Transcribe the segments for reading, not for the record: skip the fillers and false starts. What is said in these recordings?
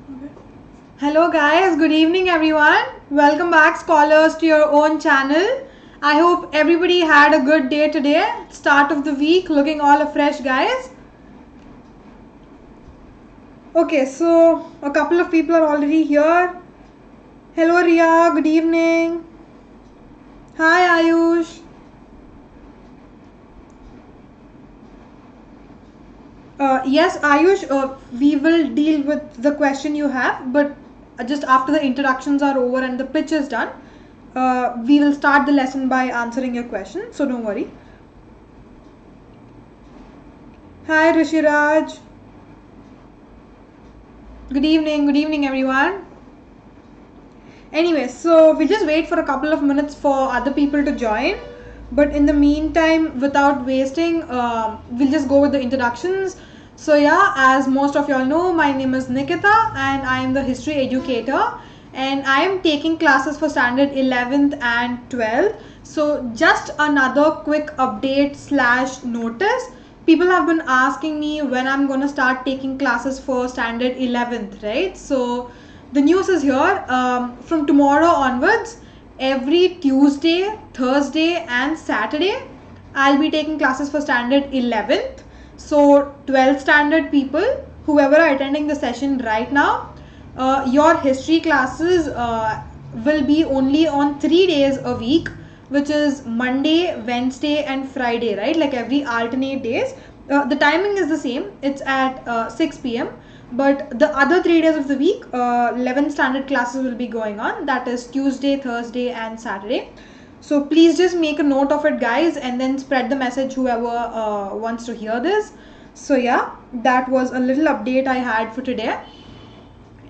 Okay. Hello guys, good evening everyone. Welcome back scholars to your own channel. I hope everybody had a good day today. Start of the week looking all afresh guys. Okay, so a couple of people are already here. Hello Ria, good evening. Hi Ayush. Yes, Ayush, we will deal with the question you have, but just after the introductions are over and the pitch is done, we will start the lesson by answering your question, so don't worry. Hi Rishiraj. Good evening everyone. Anyway, so we'll just wait for a couple of minutes for other people to join. But in the meantime, without wasting, we'll just go with the introductions. So yeah, as most of y'all know, my name is Nikitha and I am the history educator. And I am taking classes for standard 11th and 12th. So just another quick update / notice. People have been asking me when I'm going to start taking classes for standard 11th, right? So the news is here. From tomorrow onwards, every Tuesday, Thursday and Saturday, I'll be taking classes for standard 11th. So 12th standard people, whoever are attending the session right now, your history classes will be only on 3 days a week, which is Monday, Wednesday and Friday, right? Like every alternate days. The timing is the same. It's at 6 p.m. But the other 3 days of the week, 11 standard classes will be going on. That is Tuesday, Thursday and Saturday. So please just make a note of it guys and then spread the message whoever wants to hear this. So yeah, that was a little update I had for today.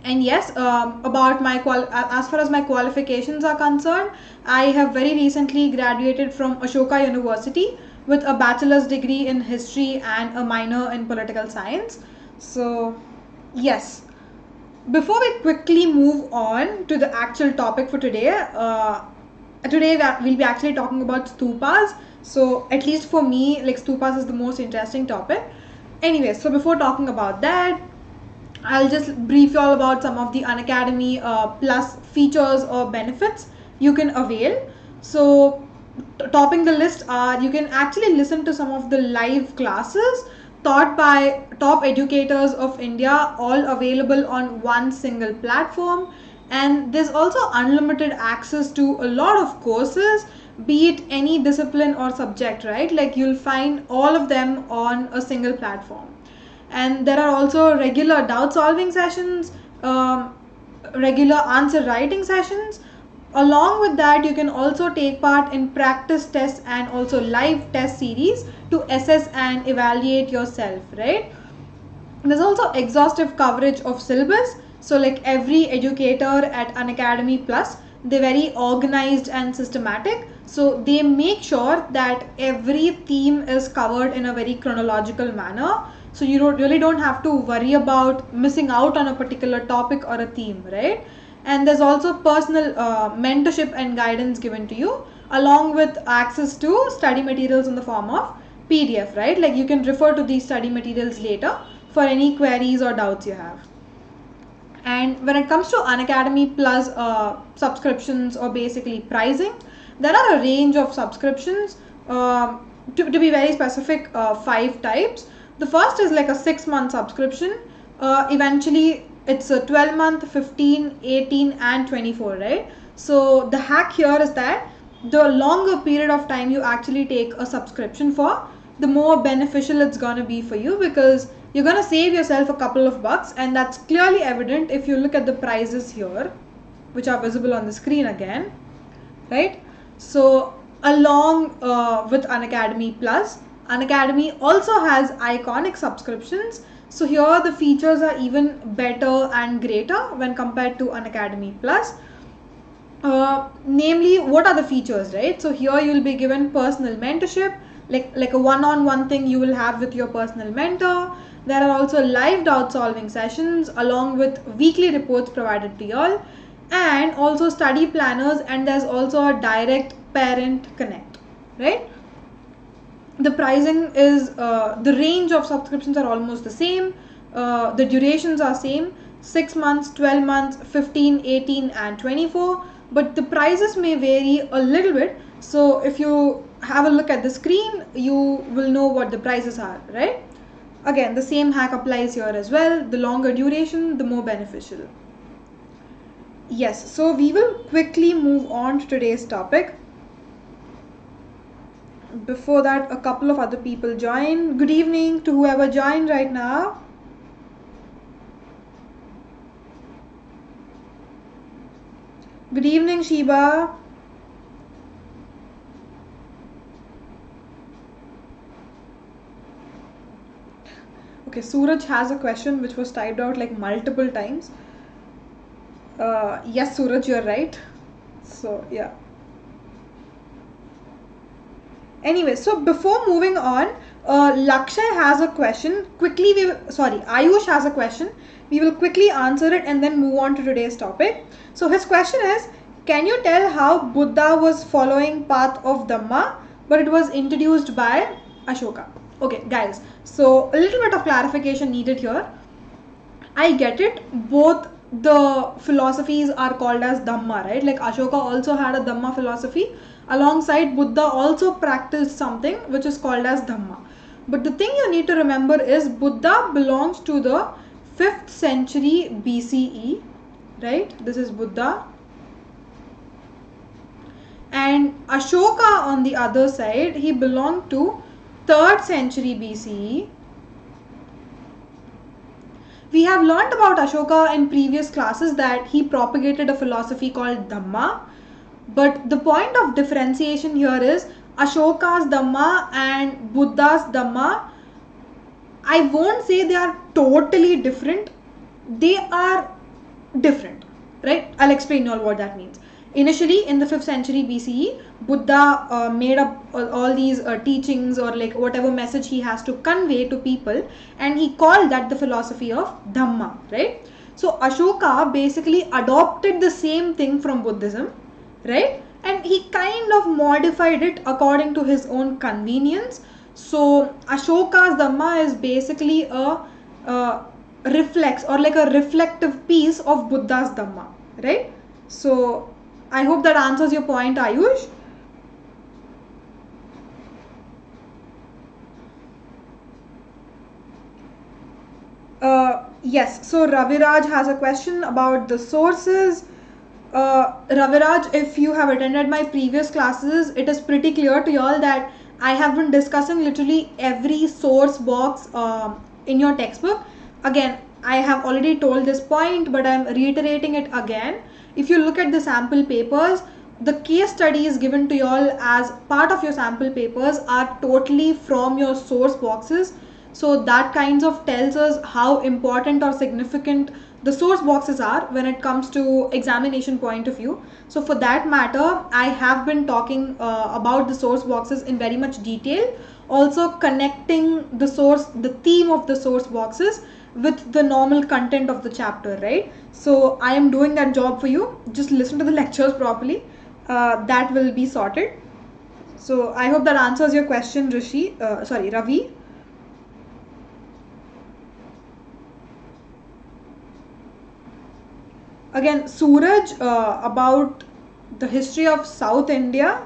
And yes, about my as far as my qualifications are concerned, I have very recently graduated from Ashoka University with a bachelor's degree in history and a minor in political science. So yes, before we quickly move on to the actual topic for today, today we'll be actually talking about stupas. So at least for me, like stupas is the most interesting topic. Anyway, so before talking about that, I'll just brief you all about some of the Unacademy Plus features or benefits you can avail. So topping the list are you can actually listen to some of the live classes taught by top educators of India, all available on one single platform. And there's also unlimited access to a lot of courses, be it any discipline or subject, right? Like you'll find all of them on a single platform. And there are also regular doubt solving sessions, regular answer writing sessions. Along with that, you can also take part in practice tests and also live test series to assess and evaluate yourself, right? There's also exhaustive coverage of syllabus. So like every educator at Unacademy Plus, they're very organized and systematic. So they make sure that every theme is covered in a very chronological manner. So you really don't have to worry about missing out on a particular topic or a theme, right? And there's also personal mentorship and guidance given to you, along with access to study materials in the form of PDF, right? Like you can refer to these study materials later for any queries or doubts you have. And when it comes to Unacademy Plus subscriptions or basically pricing, there are a range of subscriptions. To be very specific, 5 types. The first is like a 6-month subscription. Eventually, it's a 12-month, 15, 18 and 24, right? So the hack here is that the longer period of time you actually take a subscription for, the more beneficial it's going to be for you, because you're going to save yourself a couple of bucks, and that's clearly evident if you look at the prices here, which are visible on the screen again, right? So along with Unacademy Plus, Unacademy also has iconic subscriptions. So here the features are even better and greater when compared to Unacademy Plus. Namely, what are the features, right? So here you will be given personal mentorship, like a one-on-one thing you will have with your personal mentor. There are also live doubt solving sessions along with weekly reports provided to you all, and also study planners, and there's also a direct parent connect, right? The pricing is the range of subscriptions are almost the same, the durations are same. 6 months, 12 months, 15, 18 and 24, but the prices may vary a little bit. So if you have a look at the screen, you will know what the prices are, right? Again, the same hack applies here as well. The longer duration, the more beneficial. Yes, so we will quickly move on to today's topic. Before that, a couple of other people join. Good evening to whoever joined right now. Good evening, Sheba. Okay, Suraj has a question which was typed out like multiple times. Yes, Suraj, you're right. So, yeah. Anyway, so before moving on, Lakshay has a question. Ayush has a question. We will quickly answer it and then move on to today's topic. So his question is, can you tell how Buddha was following path of Dhamma, but it was introduced by Ashoka? Okay, guys. So a little bit of clarification needed here. I get it. Both the philosophies are called as Dhamma, right? Like Ashoka also had a Dhamma philosophy. Alongside, Buddha also practiced something which is called as Dhamma. But the thing you need to remember is Buddha belongs to the 5th century BCE, right? This is Buddha. And Ashoka on the other side, he belonged to 3rd century BCE. We have learned about Ashoka in previous classes that he propagated a philosophy called Dhamma. But the point of differentiation here is Ashoka's Dhamma and Buddha's Dhamma. I won't say they are totally different. They are different, right? I'll explain you all what that means. Initially, in the 5th century BCE, Buddha made up all these teachings or like whatever message he has to convey to people, and he called that the philosophy of Dhamma, right? So Ashoka basically adopted the same thing from Buddhism, right? And he kind of modified it according to his own convenience. So Ashoka's Dhamma is basically a reflex or like a reflective piece of Buddha's Dhamma, right? So I hope that answers your point, Ayush. Yes, so Raviraj has a question about the sources. Raviraj, if you have attended my previous classes, it is pretty clear to y'all that I have been discussing literally every source box in your textbook. Again, I have already told this point, but I'm reiterating it again. If you look at the sample papers, the case studies given to y'all as part of your sample papers are totally from your source boxes. So that kinds of tells us how important or significant the source boxes are when it comes to examination point of view. So for that matter, I have been talking about the source boxes in very much detail, also connecting the theme of the source boxes with the normal content of the chapter, right? So I am doing that job for you. Just listen to the lectures properly. That will be sorted. So I hope that answers your question, Ravi. Again, Suraj, about the history of South India.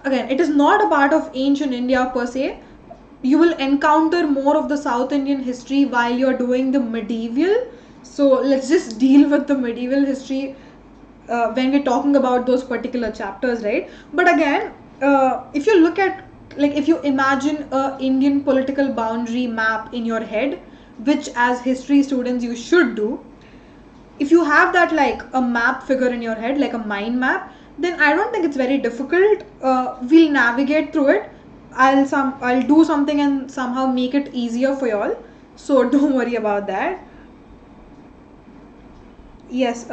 Again, it is not a part of ancient India per se. You will encounter more of the South Indian history while you're doing the medieval. So let's just deal with the medieval history when we're talking about those particular chapters, right? But again, if you look at, like, if you imagine a Indian political boundary map in your head, which as history students you should do, if you have that like a map figure in your head, like a mind map, then I don't think it's very difficult. We'll navigate through it. I'll do something and somehow make it easier for y'all. So don't worry about that. Yes.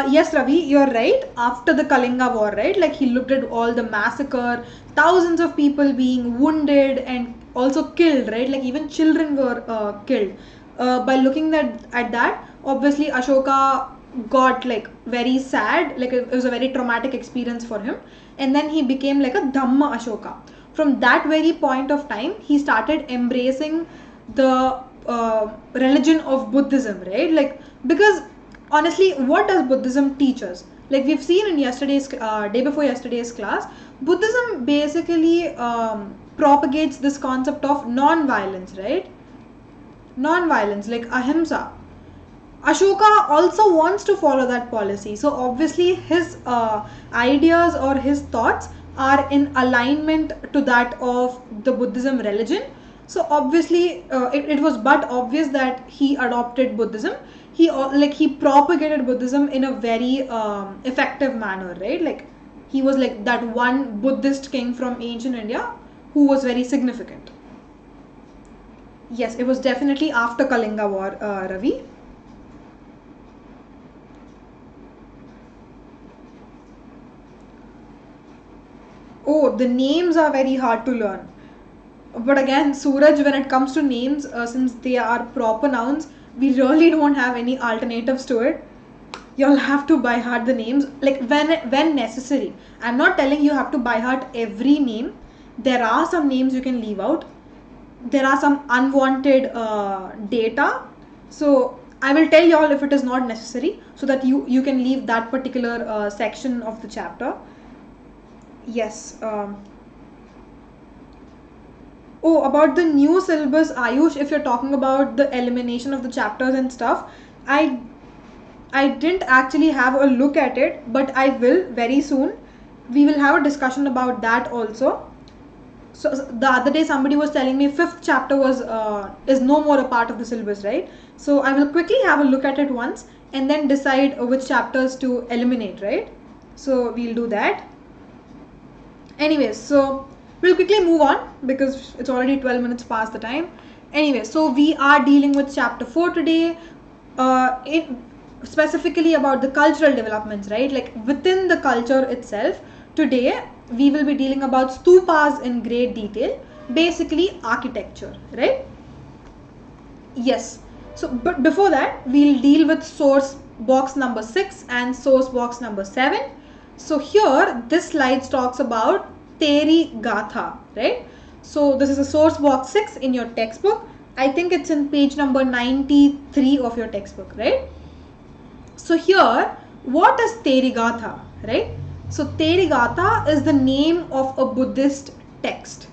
Yes, Ravi, you're right. After the Kalinga War, right? Like he looked at all the massacre, thousands of people being wounded and also killed, right? Like even children were killed. By looking at that, obviously Ashoka got like very sad, like it was a very traumatic experience for him, and then he became like a Dhamma Ashoka. From that very point of time, he started embracing the religion of Buddhism, right? Like, because honestly, what does Buddhism teach us? Like we've seen in yesterday's day before yesterday's class, Buddhism basically propagates this concept of non-violence, right? Non-violence, like ahimsa. Ashoka also wants to follow that policy. So obviously his ideas or his thoughts are in alignment to that of the Buddhism religion. So obviously it was but obvious that he adopted Buddhism. He propagated Buddhism in a very effective manner, right? Like he was like that one Buddhist king from ancient India who was very significant. Yes, it was definitely after Kalinga War, Ravi. Oh, the names are very hard to learn. But again, Suraj, when it comes to names, since they are proper nouns, we really don't have any alternatives to it. You'll have to by heart the names, like when necessary. I'm not telling you have to by heart every name. There are some names you can leave out. There are some unwanted data. So I will tell you all if it is not necessary, so that you can leave that particular section of the chapter. Yes. Oh, about the new syllabus, Ayush, if you're talking about the elimination of the chapters and stuff, I didn't actually have a look at it, but I will very soon. We will have a discussion about that also. So the other day somebody was telling me fifth chapter was is no more a part of the syllabus, right? So I will quickly have a look at it once and then decide which chapters to eliminate, right? So we'll do that. Anyways, so we'll quickly move on because it's already 12 minutes past the time. Anyway, so we are dealing with chapter 4 today, specifically about the cultural developments, right? Like within the culture itself. Today we will be dealing about stupas in great detail, basically architecture, right? Yes. So, but before that, we'll deal with source box number 6 and source box number 7. So here, this slide talks about Terrigatha, right? So this is a source box 6 in your textbook. I think it's in page number 93 of your textbook, right? So here, what is Terrigatha, right? So Terrigatha is the name of a Buddhist text,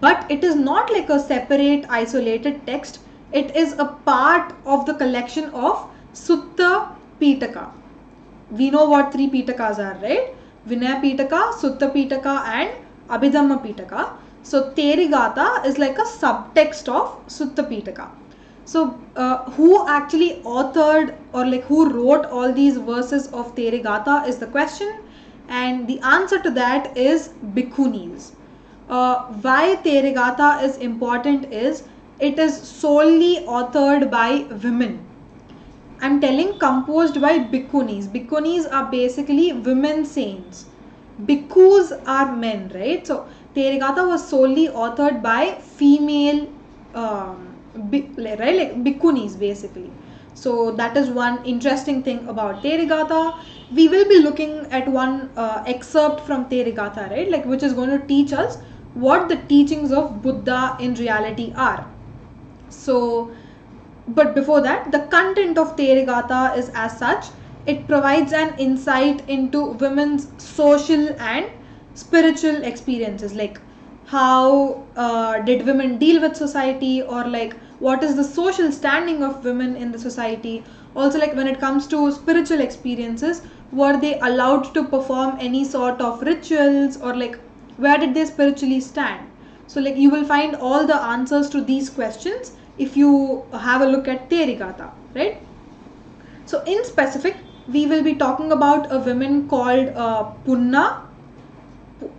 but it is not like a separate isolated text. It is a part of the collection of Sutta Pitaka. We know what 3 Pitakas are, right? Vinaya Pitaka, Sutta Pitaka and Abhidhamma Pitaka. So Terrigatha is like a subtext of Sutta Pitaka. So who actually authored or like who wrote all these verses of Terrigatha is the question, and the answer to that is Bhikkhunis. Why Terrigatha is important is it is solely authored by women. I'm telling composed by Bhikkhunis. Bhikkhunis are basically women saints. Bhikkhus are men, right? So Terrigatha was solely authored by female right, like Bhikkhunis basically. So that is one interesting thing about Terrigatha. We will be looking at one excerpt from Terrigatha, right, like which is going to teach us what the teachings of Buddha in reality are. So, but before that, the content of Terrigatha is as such. It provides an insight into women's social and spiritual experiences, like how did women deal with society, or like what is the social standing of women in the society. Also, like when it comes to spiritual experiences, were they allowed to perform any sort of rituals, or like where did they spiritually stand. So like you will find all the answers to these questions if you have a look at Terrigatha, right? So in specific, we will be talking about a woman called Punna,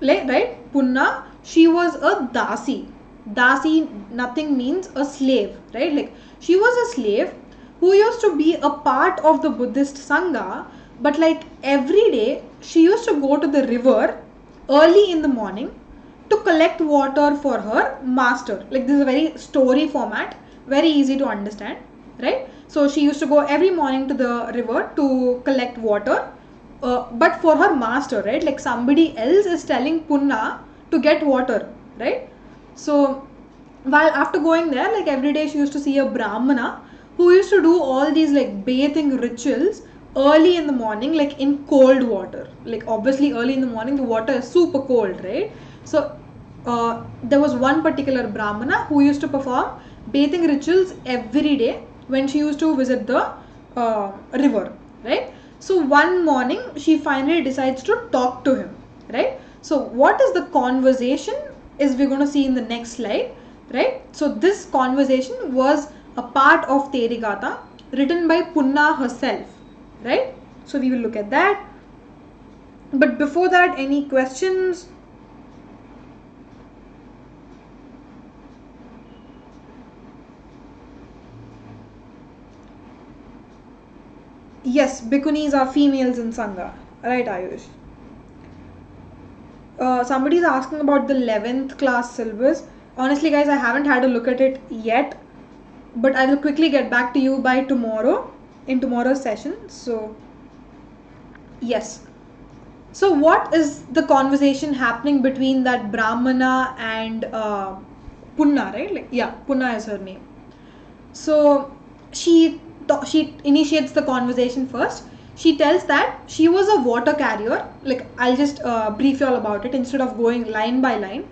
right? Punna. She was a dasi. Dasi, nothing means a slave, right? Like she was a slave who used to be a part of the Buddhist Sangha, but like every day she used to go to the river early in the morning to collect water for her master. Like this is a very story format, very easy to understand. right? So she used to go every morning to the river to collect water, but for her master, right? Like somebody else is telling Punna to get water, right? So while after going there, like every day she used to see a Brahmana who used to do all these like bathing rituals early in the morning, like in cold water. Like obviously early in the morning the water is super cold, right? So there was one particular Brahmana who used to perform bathing rituals every day when she used to visit the river, right? So one morning she finally decides to talk to him, right? So what is the conversation is we're going to see in the next slide, right? So this conversation was a part of Terrigatha written by Punna herself, right? So we will look at that. But before that, any questions? Yes, Bhikkhunis are females in Sangha. Right, Ayush? Somebody is asking about the 11th class syllabus. Honestly, guys, I haven't had a look at it yet. But I will quickly get back to you by tomorrow, in tomorrow's session. So, yes. So, what is the conversation happening between that Brahmana and Punna, right? Like, yeah, Punna is her name. So she initiates the conversation first. She tells that she was a water carrier. Like I'll just brief you all about it instead of going line by line.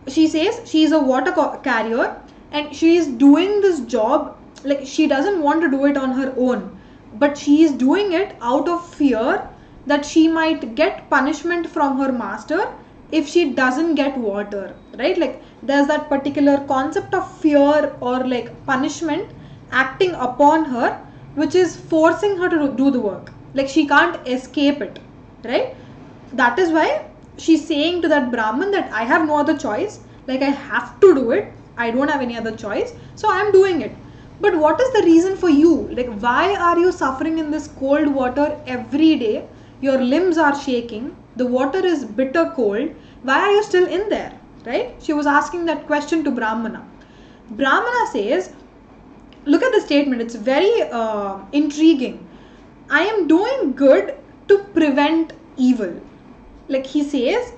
She says she is a water carrier and she is doing this job like she doesn't want to do it on her own, but she is doing it out of fear that she might get punishment from her master if she doesn't get water, right? Like there's that particular concept of fear or like punishment acting upon her which is forcing her to do the work, like she can't escape it, right? That is why she's saying to that Brahmin that I have no other choice, like I have to do it, I don't have any other choice, so I'm doing it. But what is the reason for you? Like why are you suffering in this cold water every day? Your limbs are shaking, the water is bitter cold, why are you still in there, right? She was asking that question to Brahmana. Brahmana says, look at the statement, it's very intriguing. I am doing good to prevent evil. Like he says,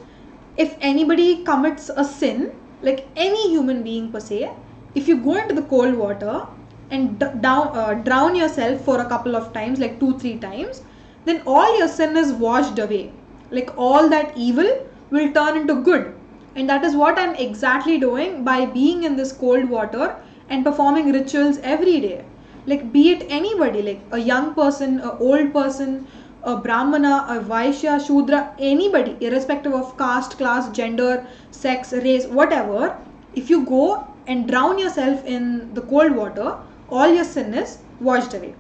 if anybody commits a sin, like any human being per se, if you go into the cold water and drown yourself for a couple of times, like 2-3 times, then all your sin is washed away. Like all that evil will turn into good. And that is what I'm exactly doing by being in this cold water and performing rituals every day. Like be it anybody, like a young person, an old person, a Brahmana, a Vaishya, Shudra, anybody, irrespective of caste, class, gender, sex, race, whatever, if you go and drown yourself in the cold water, all your sin is washed away.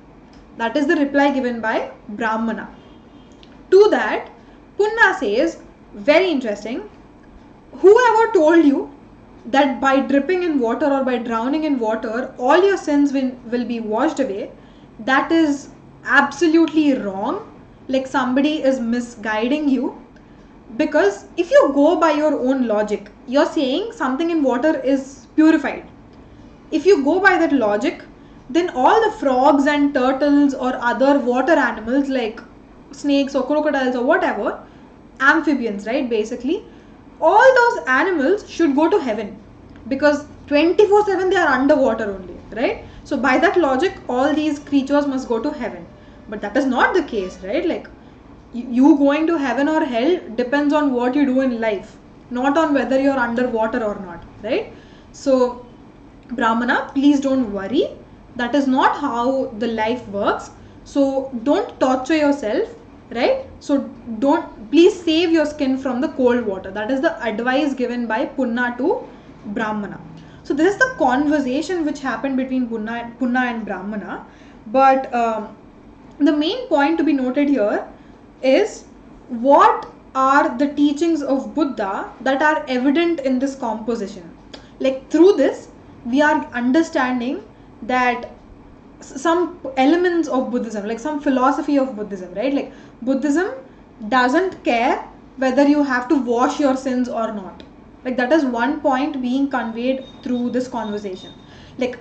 That is the reply given by Brahmana. To that, Punna says, very interesting, whoever told you that by dripping in water or by drowning in water, all your sins will be washed away, that is absolutely wrong. Like somebody is misguiding you, because if you go by your own logic, you're saying something in water is purified. If you go by that logic, then all the frogs and turtles or other water animals like snakes or crocodiles or whatever, amphibians, right, basically, all those animals should go to heaven because 24/7 they are underwater only, right? So by that logic, all these creatures must go to heaven. But that is not the case, right? Like you going to heaven or hell depends on what you do in life, not on whether you're underwater or not, right? So Brahmana, please don't worry. That is not how the life works. So don't torture yourself, right? So please save your skin from the cold water. That is the advice given by Punna to Brahmana. So this is the conversation which happened between Punna and Brahmana. But the main point to be noted here is what are the teachings of Buddha that are evident in this composition. Like through this, we are understanding that some elements of Buddhism, like some philosophy of Buddhism, right? Like Buddhism doesn't care whether you have to wash your sins or not. Like that is one point being conveyed through this conversation. Like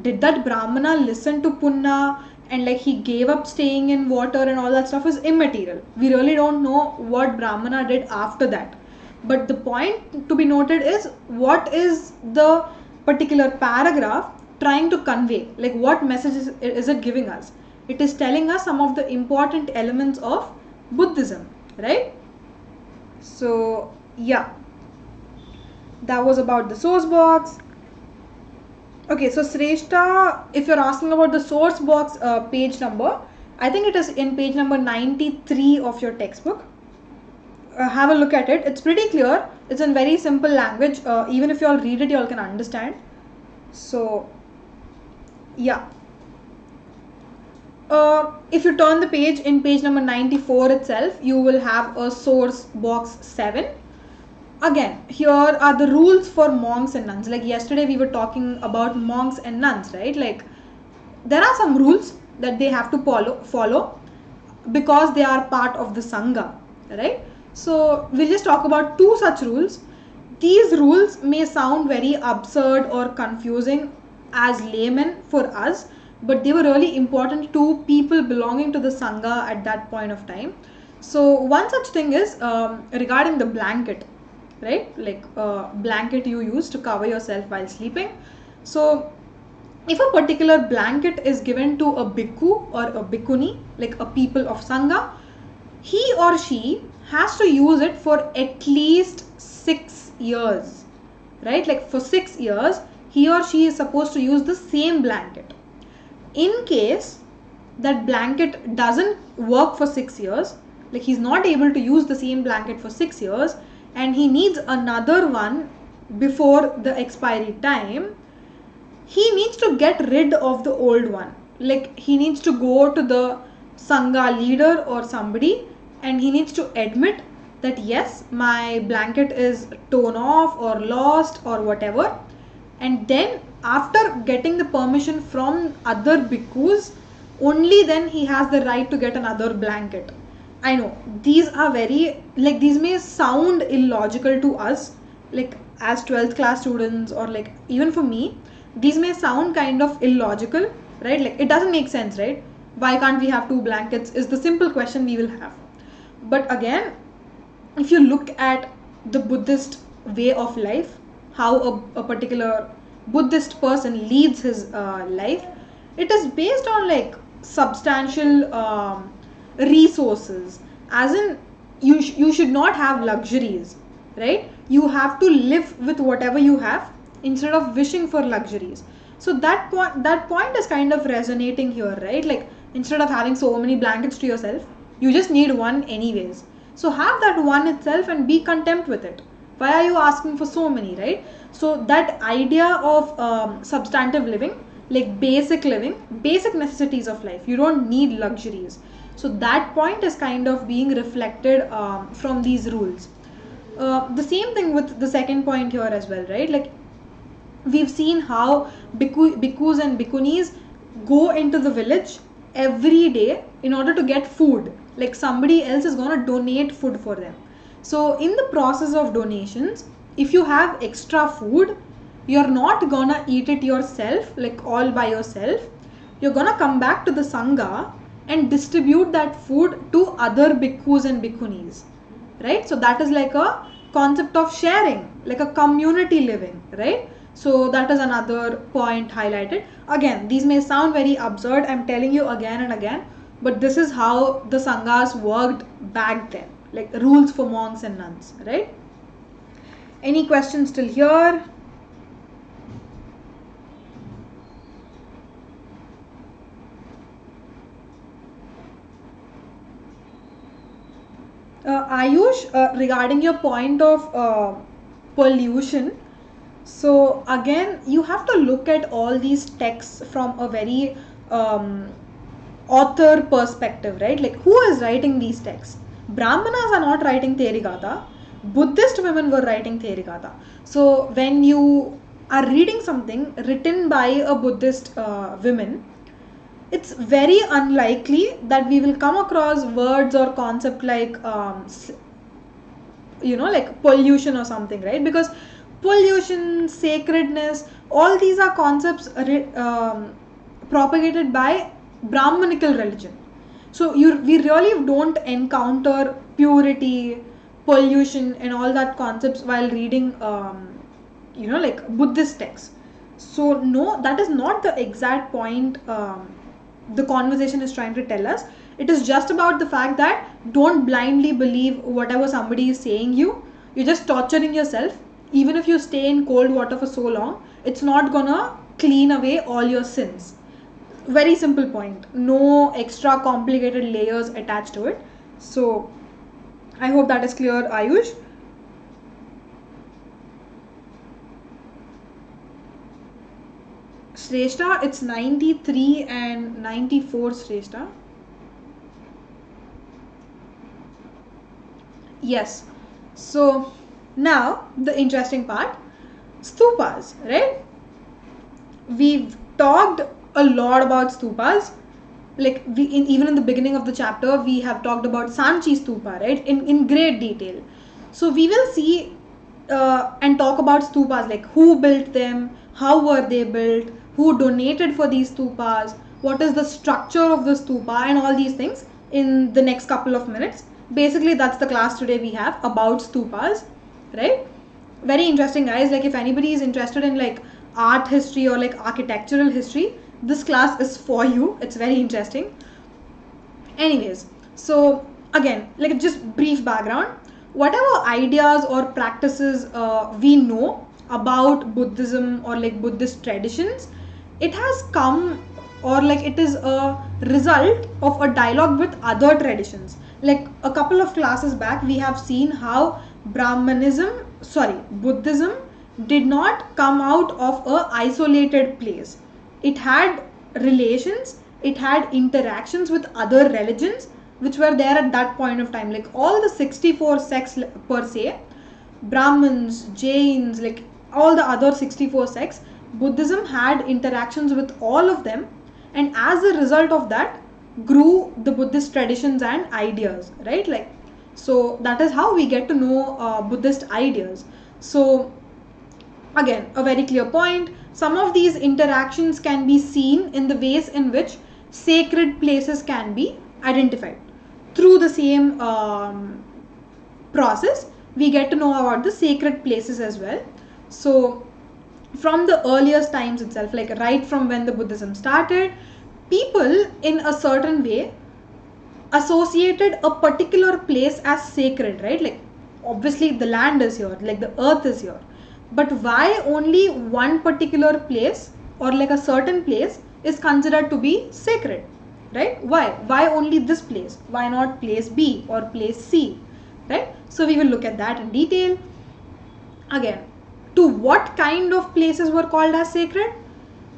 did that Brahmana listen to Punna and like he gave up staying in water and all that stuff is immaterial. We really don't know what Brahmana did after that. But the point to be noted is what is the particular paragraph trying to convey? Like what message is it giving us? It is telling us some of the important elements of Buddhism, right? So yeah, that was about the source box. Okay, so Sreshta, if you're asking about the source box page number, I think it is in page number 93 of your textbook. Have a look at it. It's pretty clear. It's in very simple language. Even if you all read it, you all can understand. So, yeah. If you turn the page in page number 94 itself, you will have a source box 7. Again, here are the rules for monks and nuns. Like yesterday we were talking about monks and nuns, right? Like there are some rules that they have to follow because they are part of the Sangha, right? So we'll just talk about 2 such rules. These rules may sound very absurd or confusing as laymen for us, but they were really important to people belonging to the Sangha at that point of time. So one such thing is regarding the blanket, right? Like blanket you use to cover yourself while sleeping. So if a particular blanket is given to a bhikkhu or a bhikkhuni, like a people of Sangha, he or she has to use it for at least 6 years, right? Like for 6 years, he or she is supposed to use the same blanket. In case that blanket doesn't work for 6 years, like he's not able to use the same blanket for 6 years and he needs another one before the expiry time, he needs to get rid of the old one. Like he needs to go to the Sangha leader or somebody and he needs to admit that yes, my blanket is torn off or lost or whatever. And then after getting the permission from other bhikkhus, only then he has the right to get another blanket. I know these are very, like these may sound illogical to us, like as 12th class students or like even for me, these may sound kind of illogical, right? Like it doesn't make sense, right? Why can't we have 2 blankets is the simple question we will have. But again, if you look at the Buddhist way of life, how a particular Buddhist person leads his life, it is based on like substantial resources, as in you should not have luxuries, right? You have to live with whatever you have instead of wishing for luxuries. So that point is kind of resonating here, right? Like instead of having so many blankets to yourself, you just need one anyways. So have that one itself and be content with it. Why are you asking for so many, right? So that idea of substantive living, like basic living, basic necessities of life, you don't need luxuries. So that point is kind of being reflected from these rules. The same thing with the second point here as well, right? Like we've seen how bhikkhus and bhikkhunis go into the village every day in order to get food. Like somebody else is going to donate food for them. So in the process of donations, if you have extra food, you're not gonna eat it yourself, like all by yourself. You're gonna come back to the Sangha and distribute that food to other bhikkhus and bhikkhunis, right? So that is like a concept of sharing, like a community living, right? So that is another point highlighted. Again, these may sound very absurd, I'm telling you again and again, but this is how the Sanghas worked back then, like rules for monks and nuns, right? Any questions till here? Ayush, regarding your point of pollution, so again, you have to look at all these texts from a very author perspective, right? Like who is writing these texts? Brahmanas are not writing Terrigatha. Buddhist women were writing Terrigatha. So when you are reading something written by a Buddhist woman, it's very unlikely that we will come across words or concept like like pollution or something, right? Because pollution, sacredness, all these are concepts propagated by Brahmanical religion. So we really don't encounter purity, pollution and all that concepts while reading like Buddhist texts. So no, that is not the exact point the conversation is trying to tell us. It is just about the fact that don't blindly believe whatever somebody is saying you. You're just torturing yourself. Even if you stay in cold water for so long, it's not gonna clean away all your sins. Very simple point. No extra complicated layers attached to it. So I hope that is clear, Ayush. Shrestha, it's 93 and 94, Shrestha. Yes. So now the interesting part, stupas, right? We've talked a lot about stupas. Like even in the beginning of the chapter, we have talked about Sanchi stupa, right? In great detail. So we will see and talk about stupas, like who built them, how were they built, who donated for these stupas, what is the structure of the stupa, and all these things in the next couple of minutes. Basically, that's the class today we have about stupas, right? Very interesting, guys. Like if anybody is interested in like art history or like architectural history, this class is for you. It's very interesting. Anyways, so again, like just brief background. Whatever ideas or practices we know about Buddhism or like Buddhist traditions, it has come or like it is a result of a dialogue with other traditions. Like a couple of classes back, we have seen how Buddhism did not come out of a isolated place. It had relations, it had interactions with other religions which were there at that point of time. Like all the 64 sects per se, Brahmins, Jains, like all the other 64 sects, Buddhism had interactions with all of them, and as a result of that grew the Buddhist traditions and ideas, right? Like so that is how we get to know Buddhist ideas. So again, a very clear point. Some of these interactions can be seen in the ways in which sacred places can be identified. Through the same process, we get to know about the sacred places as well. So from the earliest times itself, like right from when the Buddhism started, people in a certain way associated a particular place as sacred, right? Like obviously the land is here, like the earth is here. But why only one particular place or like a certain place is considered to be sacred, right? Why only this place? Why not place B or place C, right? So we will look at that in detail. Again, to what kind of places were called as sacred?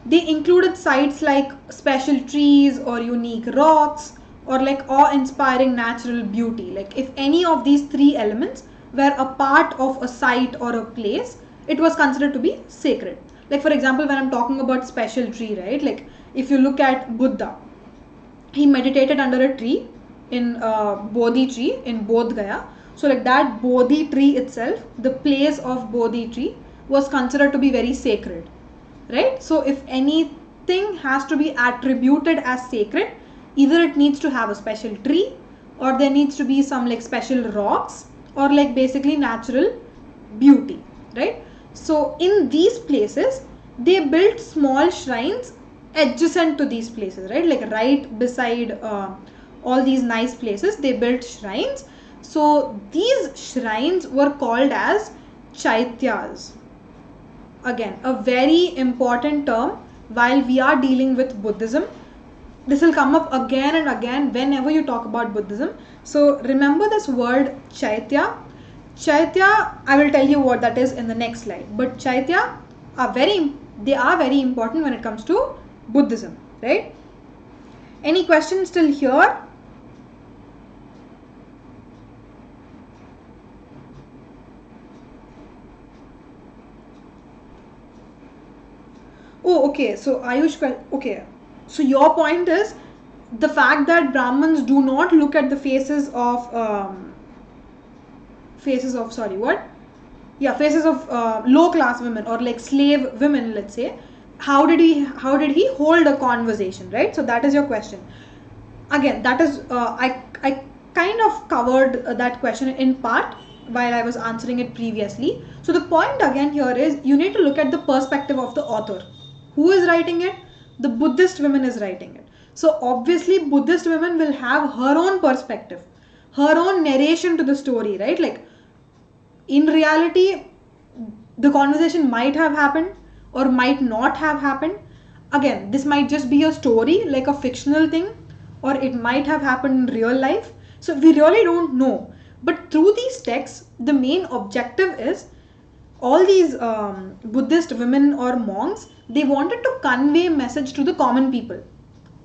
They included sites like special trees or unique rocks or like awe-inspiring natural beauty. Like if any of these three elements were a part of a site or a place, it was considered to be sacred. Like for example, when I'm talking about special tree, right? Like if you look at Buddha, he meditated under a tree in Bodhi tree in Bodh Gaya. So like that Bodhi tree itself, the place of Bodhi tree was considered to be very sacred, right? So if anything has to be attributed as sacred, either it needs to have a special tree or there needs to be some like special rocks or like basically natural beauty, right? So in these places, they built small shrines adjacent to these places, right? Like right beside all these nice places, they built shrines. So these shrines were called as Chaityas. Again, a very important term while we are dealing with Buddhism. This will come up again and again whenever you talk about Buddhism. So remember this word Chaitya. Chaitya, I will tell you what that is in the next slide. But Chaitya are very important when it comes to Buddhism, right? Any questions till here? Oh, okay. So Ayush, okay. So your point is the fact that Brahmins do not look at the faces of sorry, what? faces of low class women or like slave women, let's say. How did he hold a conversation, right? So that is your question. Again, that is I kind of covered that question in part while I was answering it previously. So the point again here is you need to look at the perspective of the author. Who is writing it? The Buddhist woman is writing it. So obviously Buddhist women will have her own perspective, her own narration to the story, right? Like in reality, the conversation might have happened or might not have happened. Again, this might just be a story, like a fictional thing, or it might have happened in real life. So we really don't know. But through these texts, the main objective is all these Buddhist women or monks, they wanted to convey a message to the common people,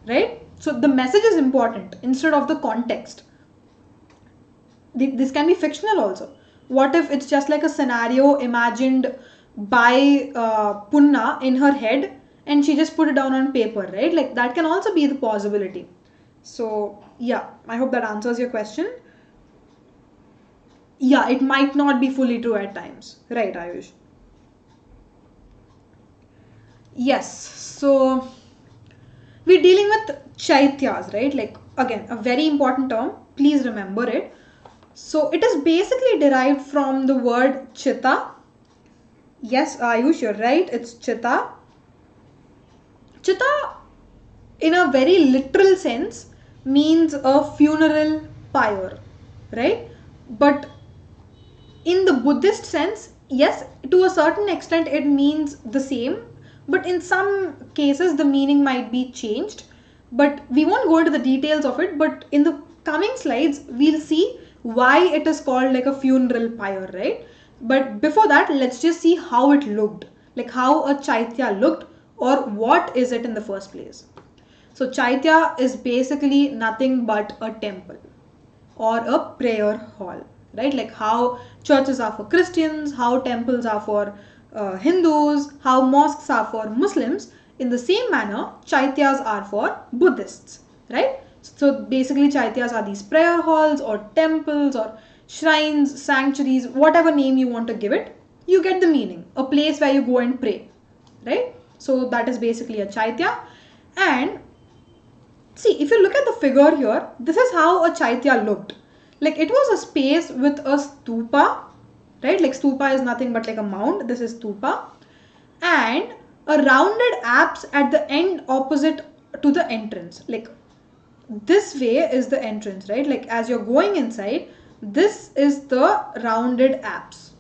right? So the message is important instead of the context. This can be fictional also. What if it's just like a scenario imagined by Punna in her head and she just put it down on paper, right? Like that can also be the possibility. So yeah, I hope that answers your question. Yeah, it might not be fully true at times, right, Ayush? Yes, so we're dealing with Chaityas, right? Like again, a very important term, please remember it. So it is basically derived from the word chitta. Yes, Ayush, you're right, it's chitta. Chitta, in a very literal sense, means a funeral pyre, right? But in the Buddhist sense, yes, to a certain extent it means the same, but in some cases the meaning might be changed. But we won't go into the details of it, but in the coming slides we'll see why it is called like a funeral pyre, right? But before that, let's just see how it looked, like how a chaitya looked, or what is it in the first place. So chaitya is basically nothing but a temple or a prayer hall, right? Like how churches are for Christians, how temples are for Hindus, how mosques are for Muslims. In the same manner, chaityas are for Buddhists, right? So basically, chaityas are these prayer halls or temples or shrines, sanctuaries, whatever name you want to give it. You get the meaning. A place where you go and pray, right? So that is basically a chaitya. And see, if you look at the figure here, this is how a chaitya looked. Like it was a space with a stupa, right? Like stupa is nothing but like a mound. This is stupa. And a rounded apse at the end opposite to the entrance. Like this way is the entrance, right? Like as you're going inside, this is the rounded apse.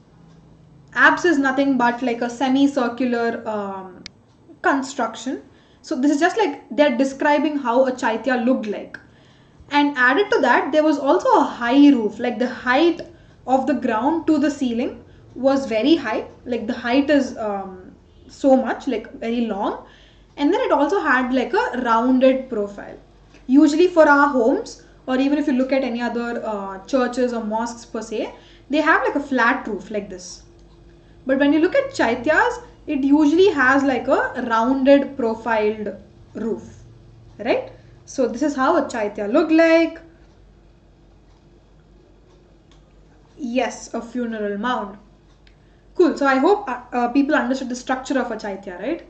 Apse is nothing but like a semicircular construction. So this is just like they're describing how a chaitya looked like. And added to that, there was also a high roof, like the height of the ground to the ceiling was very high. Like the height is so much, like very long. And then it also had like a rounded profile. Usually for our homes, or even if you look at any other churches or mosques per se, they have like a flat roof like this. But when you look at chaityas, it usually has like a rounded profiled roof, right? So this is how a chaitya looked like. Yes, a funeral mound. Cool. So I hope people understood the structure of a chaitya, right?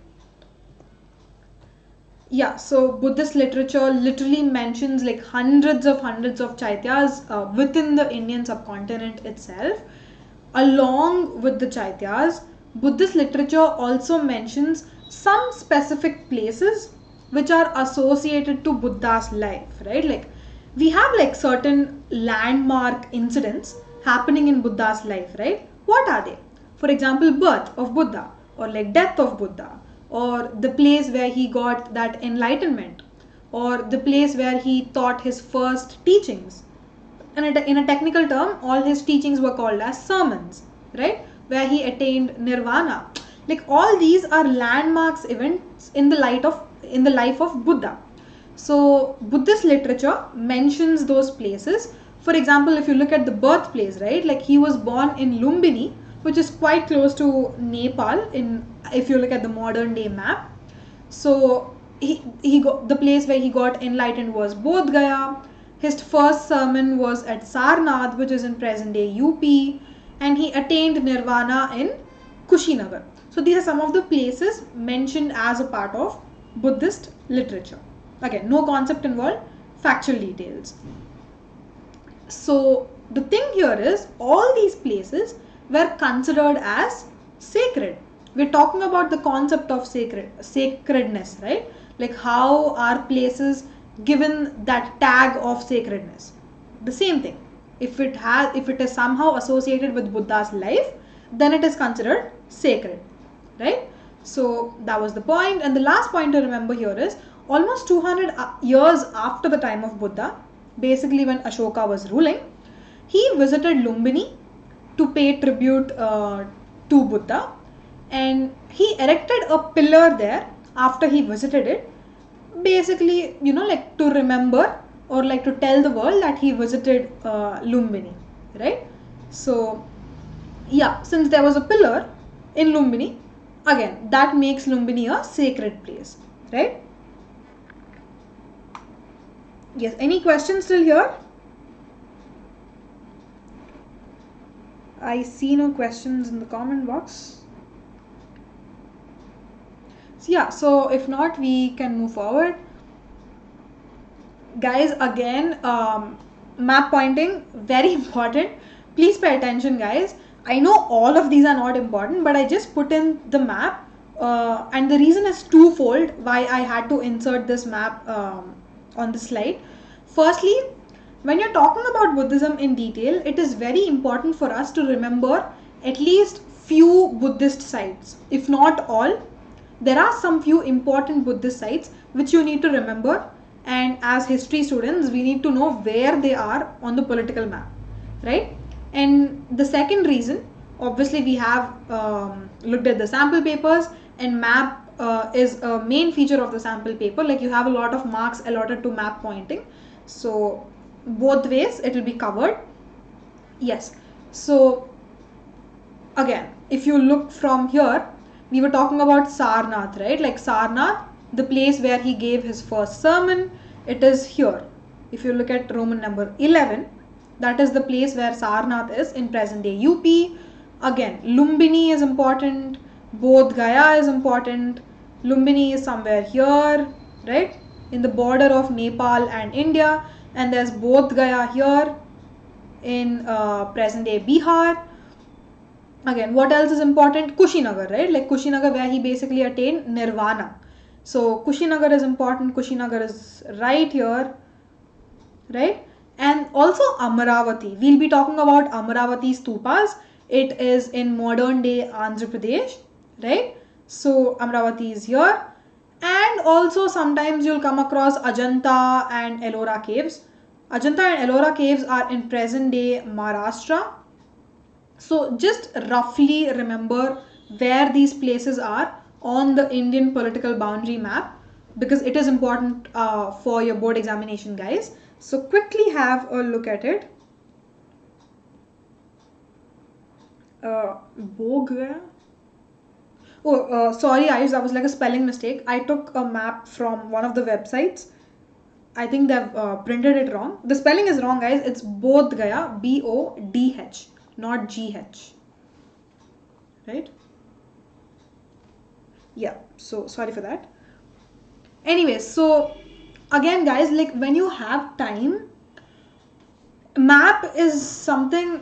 Yeah, so Buddhist literature literally mentions like hundreds of chaityas within the Indian subcontinent itself. Along with the chaityas, Buddhist literature also mentions some specific places which are associated to Buddha's life, right? Like we have like certain landmark incidents happening in Buddha's life, right? What are they? For example, birth of Buddha, or like death of Buddha, or the place where he got that enlightenment, or the place where he taught his first teachings. And in a technical term, all his teachings were called as sermons, right? Where he attained nirvana. Like all these are landmarks events in the life of Buddha. So Buddhist literature mentions those places. For example, if you look at the birthplace, right? Like he was born in Lumbini, which is quite close to Nepal if you look at the modern day map. So he got the place where he got enlightened was Bodh Gaya. His first sermon was at Sarnath, which is in present day UP. and he attained nirvana in Kushinagar. So these are some of the places mentioned as a part of Buddhist literature. Again, no concept involved, factual details. So the thing here is all these places were considered as sacred. We're talking about the concept of sacredness, right? Like how are places given that tag of sacredness? The same thing. If it is somehow associated with Buddha's life, then it is considered sacred, right? So that was the point. And the last point to remember here is almost 200 years after the time of Buddha, basically when Ashoka was ruling, he visited Lumbini to pay tribute to Buddha, and he erected a pillar there after he visited it, basically, like to remember or like to tell the world that he visited Lumbini, right? So yeah, since there was a pillar in Lumbini, again that makes Lumbini a sacred place, right? Yes, any questions still here? I see no questions in the comment box. So yeah, so if not, we can move forward. Guys, again, map pointing, very important. Please pay attention, guys. I know all of these are not important, but I just put in the map, and the reason is twofold why I had to insert this map on the slide. Firstly, when you're talking about Buddhism in detail, it is very important for us to remember at least few Buddhist sites, if not all. There are some few important Buddhist sites which you need to remember, and as history students we need to know where they are on the political map, right? And the second reason, obviously we have looked at the sample papers, and map is a main feature of the sample paper. Like you have a lot of marks allotted to map pointing, so both ways it will be covered. Yes, so again, if you look from here, we were talking about Sarnath, right? Like Sarnath, the place where he gave his first sermon, it is here. If you look at Roman number 11, that is the place where Sarnath is in present day UP. Again, Lumbini is important, Bodh Gaya is important. Lumbini is somewhere here, right? In the border of Nepal and India, and there's Bodh Gaya here in present day Bihar. Again, what else is important? Kushinagar, right? Like Kushinagar, where he basically attained nirvana. So Kushinagar is important. Kushinagar is right here, right? And also Amaravati. We'll be talking about Amaravati Stupas. It is in modern day Andhra Pradesh, right? So Amaravati is here. And also sometimes you'll come across Ajanta and Ellora caves. Ajanta and Ellora caves are in present day Maharashtra. So just roughly remember where these places are on the Indian political boundary map, because it is important for your board examination, guys. So quickly have a look at it. Bogre. Sorry, Ayush, that was like a spelling mistake. I took a map from one of the websites. I think they've printed it wrong. The spelling is wrong, guys. It's Bodh Gaya, B-O-D-H, not G-H. Right? Yeah, so sorry for that. Anyways, so again, guys, like when you have time, map is something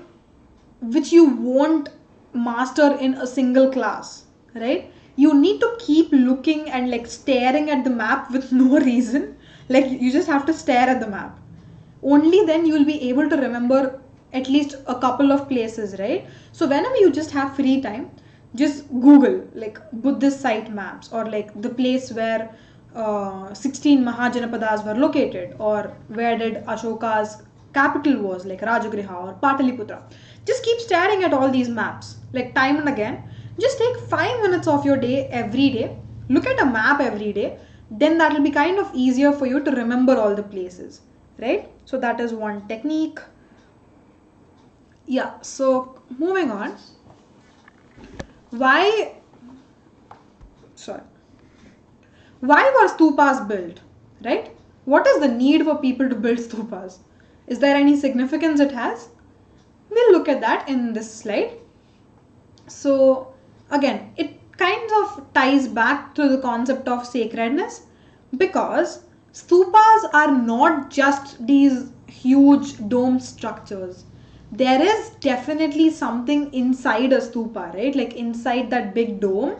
which you won't master in a single class, right? You need to keep looking and like staring at the map with no reason. Like you just have to stare at the map. Only then you will be able to remember at least a couple of places, right? So whenever you just have free time, just Google like Buddhist site maps, or like the place where 16 Mahajanapadas were located, or where did Ashoka's capital was, like Rajagriha or Pataliputra. Just keep staring at all these maps, like time and again. Just take 5 minutes of your day every day. Look at a map every day. Then that will be kind of easier for you to remember all the places, right? So that is one technique. Yeah, so moving on. Why were stupas built, right? What is the need for people to build stupas? Is there any significance it has? We'll look at that in this slide. So again, it kind of ties back to the concept of sacredness, because stupas are not just these huge dome structures. There is definitely something inside a stupa, right? Like inside that big dome,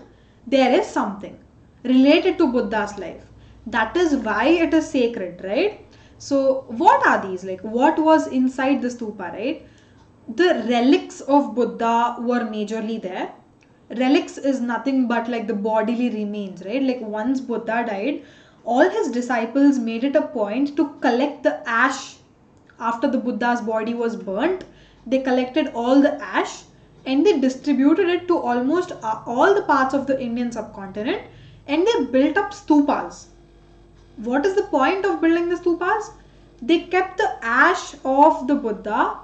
there is something related to Buddha's life. That is why it is sacred, right? So what are these? Like what was inside the stupa, right? The relics of Buddha were majorly there. Relics is nothing but like the bodily remains, right? Like once Buddha died, all his disciples made it a point to collect the ash after the Buddha's body was burnt. They collected all the ash and they distributed it to almost all the parts of the Indian subcontinent, and they built up stupas. What is the point of building the stupas? They kept the ash of the Buddha,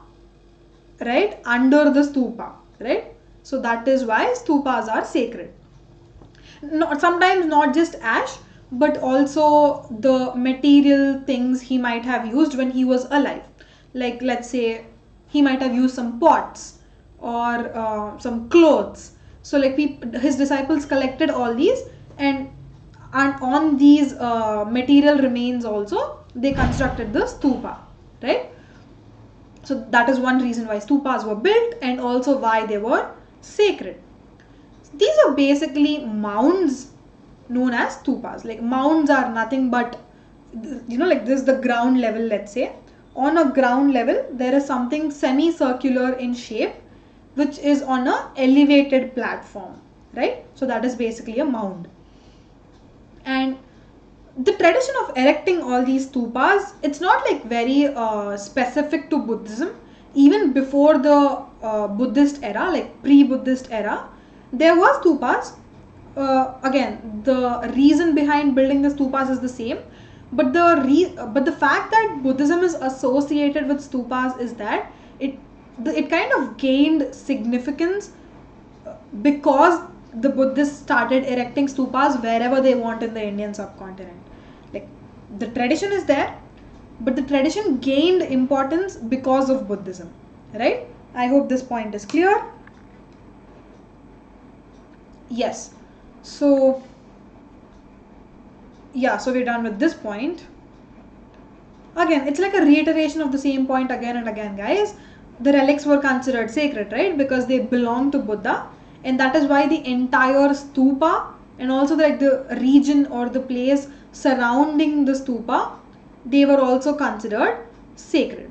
right, under the stupa, right? So that is why stupas are sacred. Sometimes not just ash, but also the material things he might have used when he was alive. Like let's say he might have used some pots or some clothes. So like his disciples collected all these, and on these material remains also they constructed the stupa, right? So that is one reason why stupas were built, and also why they were sacred. These are basically mounds known as stupas. Like mounds are nothing but, like this is the ground level, let's say. On a ground level, there is something semicircular in shape, which is on a elevated platform, right? So that is basically a mound. And the tradition of erecting all these stupas, it's not like very specific to Buddhism. Even before the Buddhist era, like pre-Buddhist era, there was stupas. Again, the reason behind building the stupas is the same, but the fact that Buddhism is associated with stupas is that it kind of gained significance because the Buddhists started erecting stupas wherever they want in the Indian subcontinent. Like the tradition is there, but the tradition gained importance because of Buddhism, right? I hope this point is clear. Yes. So yeah, so we're done with this point. Again, it's like a reiteration of the same point again and again, guys. The relics were considered sacred, right? Because they belong to Buddha, and that is why the entire stupa and also like the region or the place surrounding the stupa, they were also considered sacred.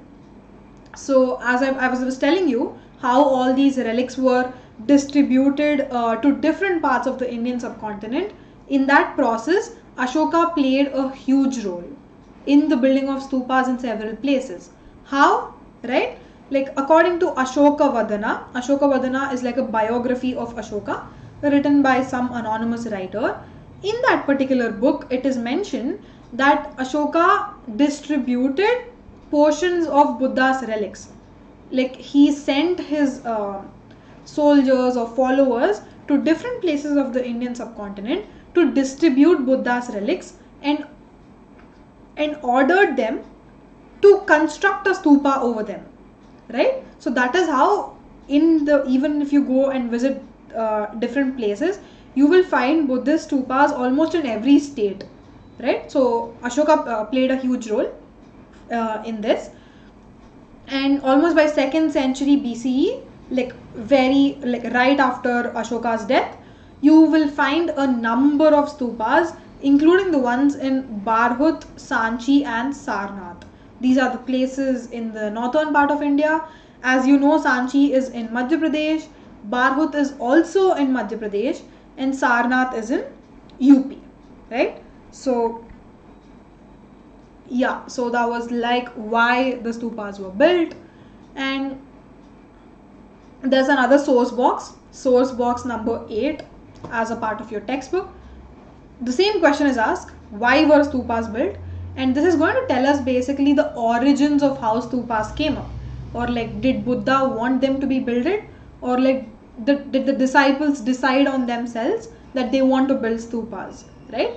So as I was telling you how all these relics were distributed to different parts of the Indian subcontinent, in that process Ashoka played a huge role in the building of stupas in several places. How? Right? Like according to Ashoka Vadana is like a biography of Ashoka written by some anonymous writer. In that particular book, it is mentioned that Ashoka distributed portions of Buddha's relics. Like he sent his soldiers or followers to different places of the Indian subcontinent to distribute Buddha's relics, and ordered them to construct a stupa over them, right? So that is how even if you go and visit different places, you will find Buddhist stupas almost in every state, right? So Ashoka played a huge role in this, and almost by 2nd century BCE, like right after Ashoka's death, you will find a number of stupas, including the ones in Barhut, Sanchi and Sarnath. These are the places in the northern part of India. As you know, Sanchi is in Madhya Pradesh, Barhut is also in Madhya Pradesh, and Sarnath is in UP, right? So yeah, so that was like why the stupas were built. And there's another source box number 8 as a part of your textbook. The same question is asked, why were stupas built? And this is going to tell us basically the origins of how stupas came up, or like did Buddha want them to be built, or like did the disciples decide on themselves that they want to build stupas, right?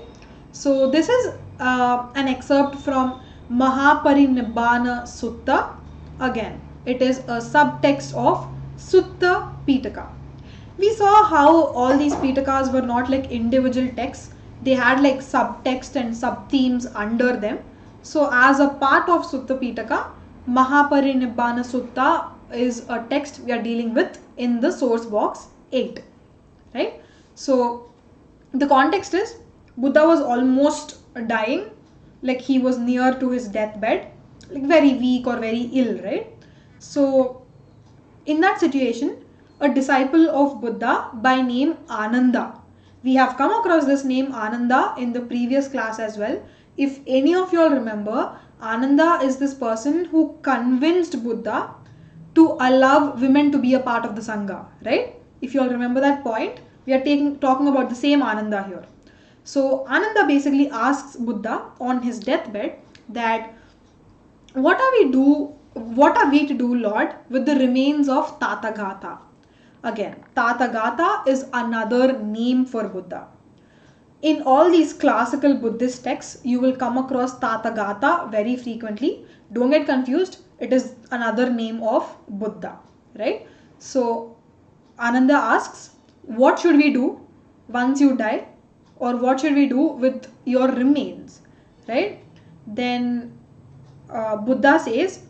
So this is an excerpt from Mahaparinibbana Sutta. Again, It is a subtext of Sutta Pitaka. We saw how all these Pitakas were not like individual texts. They had like subtext and sub-themes under them. So as a part of Sutta Pitaka, Mahaparinibbana Sutta is a text we are dealing with in the source box 8. Right? So the context is Buddha was almost dying, like he was near to his deathbed, like very weak or very ill, right? So in that situation, a disciple of Buddha by name Ananda. We have come across this name Ananda in the previous class as well. If any of you all remember, Ananda is this person who convinced Buddha to allow women to be a part of the Sangha, right? If you all remember that point, we are talking about the same Ananda here. So Ananda basically asks Buddha on his deathbed that what are we to do, Lord, with the remains of Tathagata? Again, Tathagata is another name for Buddha. In all these classical Buddhist texts, you will come across Tathagata very frequently. Don't get confused. It is another name of Buddha, right? So Ananda asks, what should we do once you die? Or what should we do with your remains, right? Then Buddha says,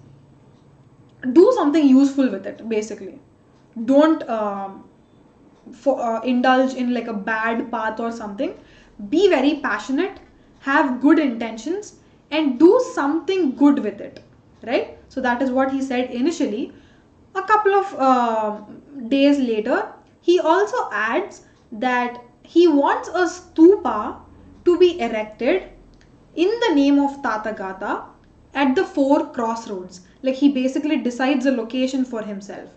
do something useful with it, basically. Don't indulge in like a bad path or something. Be very passionate, have good intentions, and do something good with it, right? So that is what he said initially. A couple of days later, he also adds that he wants a stupa to be erected in the name of Tathagata at the 4 crossroads. Like he basically decides a location for himself.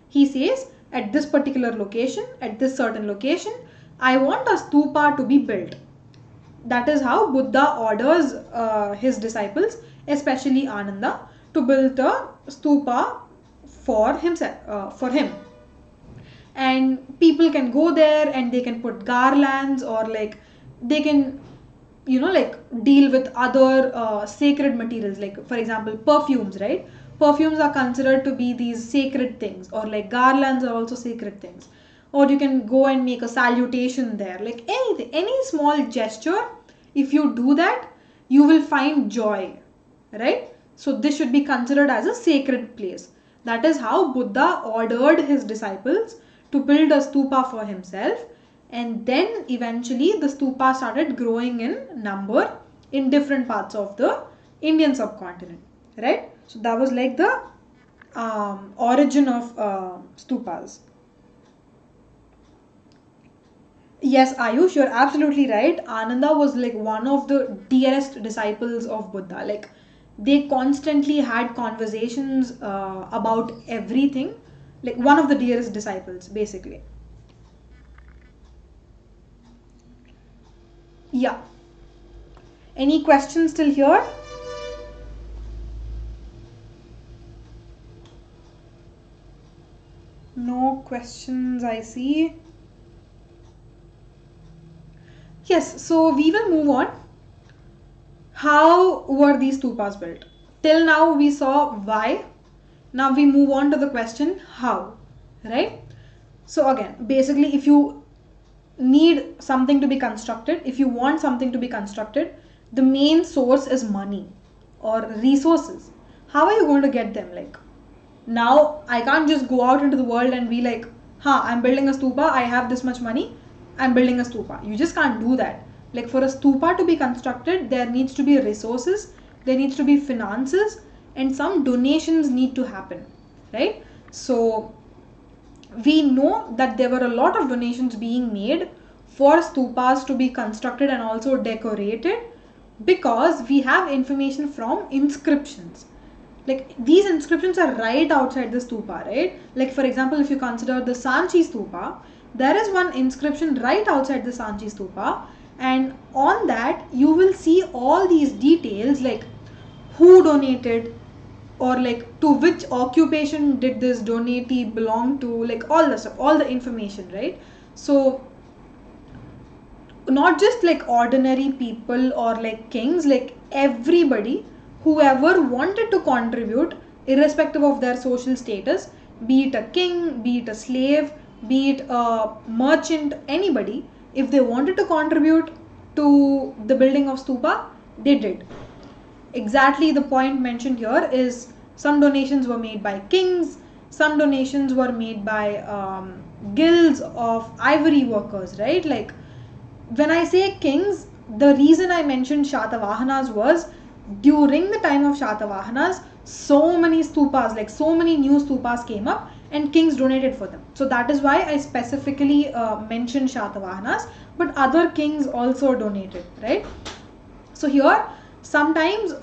He says, at this particular location, at this certain location, I want a stupa to be built. That is how Buddha orders his disciples, especially Ananda, to build a stupa for himself, for him. And people can go there and they can put garlands, or like they can, you know, like deal with other sacred materials, like for example perfumes, right? Perfumes are considered to be these sacred things, or like garlands are also sacred things. Or you can go and make a salutation there, like anything, any small gesture. If you do that, you will find joy, right? So this should be considered as a sacred place. That is how Buddha ordered his disciples to build a stupa for himself, and then eventually the stupa started growing in number in different parts of the Indian subcontinent, right? So that was like the origin of stupas. Yes, Ayush, you're absolutely right. Ananda was like one of the dearest disciples of Buddha. Like they constantly had conversations about everything. Like one of the dearest disciples, basically. Yeah. Any questions still here? No questions, I see. Yes, so we will move on. How were these stupas built? Till now we saw why. Now we move on to the question how, right? So again, basically if you need something to be constructed, if you want something to be constructed, the main source is money or resources. How are you going to get them? Like now I can't just go out into the world and be like, I'm building a stupa, I have this much money, I'm building a stupa. You just can't do that. Like for a stupa to be constructed, there needs to be resources, there needs to be finances, and some donations need to happen, right? So we know that there were a lot of donations being made for stupas to be constructed and also decorated, because we have information from inscriptions. Like these inscriptions are right outside the stupa, right? Like for example, if you consider the Sanchi stupa, there is one inscription right outside the Sanchi stupa, and on that you will see all these details, like who donated, or like to which occupation did this donatee belong to, like all the stuff, all the information, right? So not just like ordinary people or like kings, like everybody, whoever wanted to contribute, irrespective of their social status, be it a king, be it a slave, be it a merchant, anybody, if they wanted to contribute to the building of stupa, they did. Exactly the point mentioned here is some donations were made by kings, some donations were made by guilds of ivory workers, right? Like when I say kings, the reason I mentioned Shatavahanas was during the time of Shatavahanas, so many stupas, like so many new stupas came up and kings donated for them. So that is why I specifically mentioned Shatavahanas, but other kings also donated, right? So here, sometimes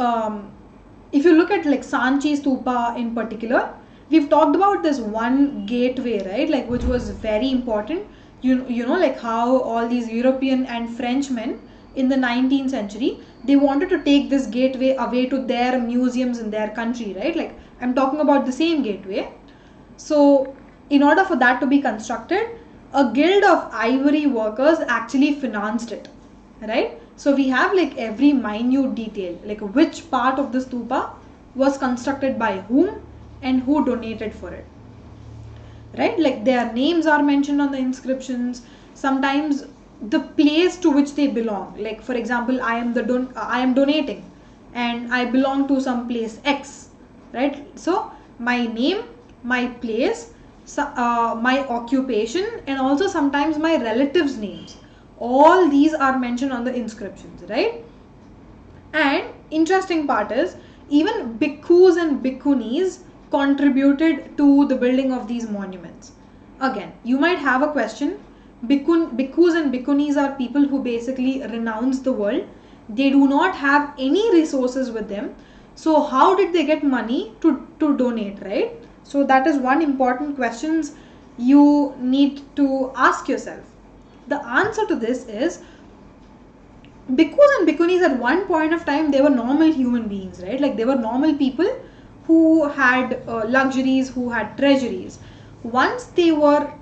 if you look at like Sanchi stupa in particular, we've talked about this one gateway, right? Like which was very important. You know, like how all these European and Frenchmen in the 19th century, they wanted to take this gateway away to their museums in their country, right? Like I'm talking about the same gateway. So in order for that to be constructed, a guild of ivory workers actually financed it, right? So we have like every minute detail, like which part of the stupa was constructed by whom and who donated for it, right? Like their names are mentioned on the inscriptions, sometimes the place to which they belong. Like for example, I am donating and I belong to some place X, right? So my name, my place, my occupation, and also sometimes my relatives' names. All these are mentioned on the inscriptions, right? And interesting part is even bhikkhus and bhikkhunis contributed to the building of these monuments. Again, you might have a question. Bhikkhus and bhikkhunis are people who basically renounce the world. They do not have any resources with them. So how did they get money to donate, right? So that is one important question you need to ask yourself. The answer to this is bhikkhus and bhikkhunis at one point of time, they were normal human beings, right? Like they were normal people who had luxuries, who had treasuries. Once they were